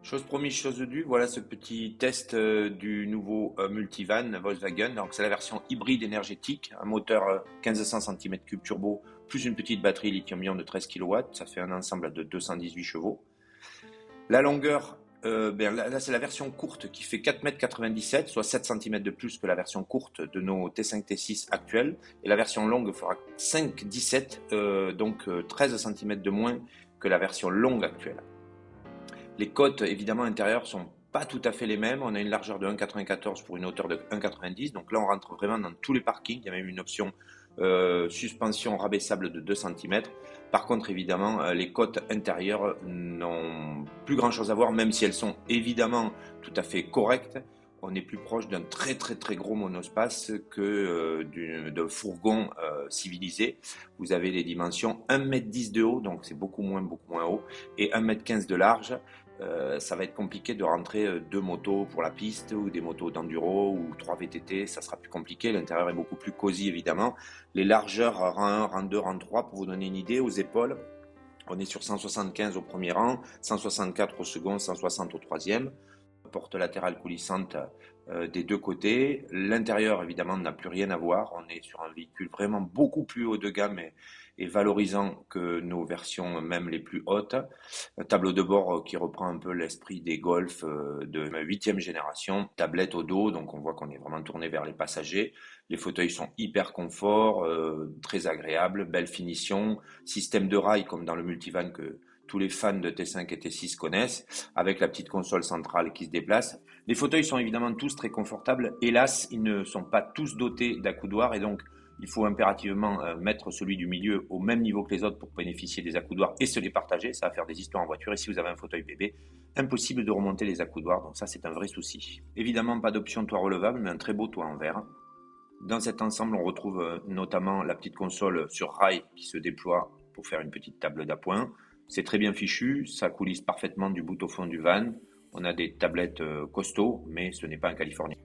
Chose promise, chose due, voilà ce petit test du nouveau multivan Volkswagen. Donc c'est la version hybride énergétique, un moteur 1500 cm3 turbo plus une petite batterie lithium-ion de 13 kW. Ça fait un ensemble de 218 chevaux. La longueur, là c'est la version courte qui fait 4,97 m, soit 7 cm de plus que la version courte de nos T5 T6 actuels. Et la version longue fera 5,17 donc 13 cm de moins que la version longue actuelle. Les côtes, évidemment, intérieures sont pas tout à fait les mêmes. On a une largeur de 1,94 pour une hauteur de 1,90. Donc là, on rentre vraiment dans tous les parkings. Il y a même une option suspension rabaissable de 2 cm. Par contre, évidemment, les côtes intérieures n'ont plus grand-chose à voir, même si elles sont évidemment tout à fait correctes. On est plus proche d'un très très très gros monospace que d'un fourgon civilisé. Vous avez les dimensions 1,10 m de haut, donc c'est beaucoup moins haut, et 1,15 m de large. Ça va être compliqué de rentrer deux motos pour la piste ou des motos d'enduro ou 3 VTT, ça sera plus compliqué. L'intérieur est beaucoup plus cosy évidemment. Les largeurs rang 1, rang 2, rang 3, pour vous donner une idée, aux épaules, on est sur 175 au premier rang, 164 au second, 160 au troisième. Porte latérale coulissante des deux côtés. L'intérieur évidemment n'a plus rien à voir. On est sur un véhicule vraiment beaucoup plus haut de gamme et valorisant que nos versions même les plus hautes. Un tableau de bord qui reprend un peu l'esprit des Golf de 8e génération. Tablette au dos, donc on voit qu'on est vraiment tourné vers les passagers. Les fauteuils sont hyper confort, très agréables, belle finition. Système de rail comme dans le multivan que tous les fans de T5 et T6 connaissent, avec la petite console centrale qui se déplace. Les fauteuils sont évidemment tous très confortables. Hélas, ils ne sont pas tous dotés d'accoudoirs et donc il faut impérativement mettre celui du milieu au même niveau que les autres pour bénéficier des accoudoirs et se les partager. Ça va faire des histoires en voiture. Et si vous avez un fauteuil bébé, impossible de remonter les accoudoirs. Donc ça, c'est un vrai souci. Évidemment, pas d'option toit relevable, mais un très beau toit en verre. Dans cet ensemble, on retrouve notamment la petite console sur rail qui se déploie pour faire une petite table d'appoint. C'est très bien fichu, ça coulisse parfaitement du bout au fond du van. On a des tablettes costauds, mais ce n'est pas un Californien.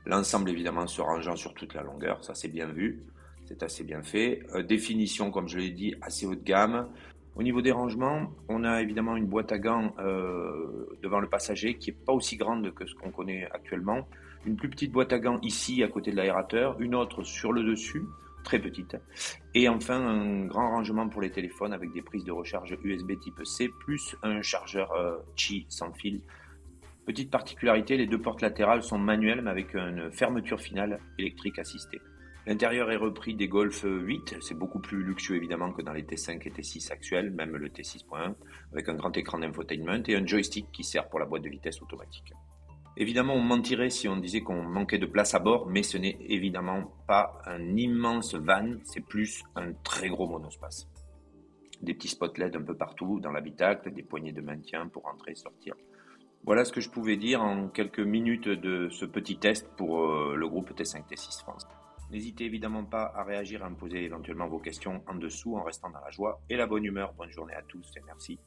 L'ensemble évidemment se rangeant sur toute la longueur, ça c'est bien vu, c'est assez bien fait. Définition, comme je l'ai dit, assez haut de gamme. Au niveau des rangements, on a évidemment une boîte à gants devant le passager qui n'est pas aussi grande que ce qu'on connaît actuellement. Une plus petite boîte à gants ici à côté de l'aérateur, une autre sur le dessus, très petite. Et enfin un grand rangement pour les téléphones avec des prises de recharge USB type C plus un chargeur Qi sans fil. Petite particularité, les deux portes latérales sont manuelles mais avec une fermeture finale électrique assistée. L'intérieur est repris des Golf 8, c'est beaucoup plus luxueux évidemment que dans les T5 et T6 actuels, même le T6.1, avec un grand écran d'infotainment et un joystick qui sert pour la boîte de vitesse automatique. Évidemment, on mentirait si on disait qu'on manquait de place à bord, mais ce n'est évidemment pas un immense van, c'est plus un très gros monospace. Des petits spots LED un peu partout dans l'habitacle, des poignées de maintien pour entrer et sortir. Voilà ce que je pouvais dire en quelques minutes de ce petit test pour le groupe T5 T6 France. N'hésitez évidemment pas à réagir, à me poser éventuellement vos questions en dessous en restant dans la joie et la bonne humeur. Bonne journée à tous et merci.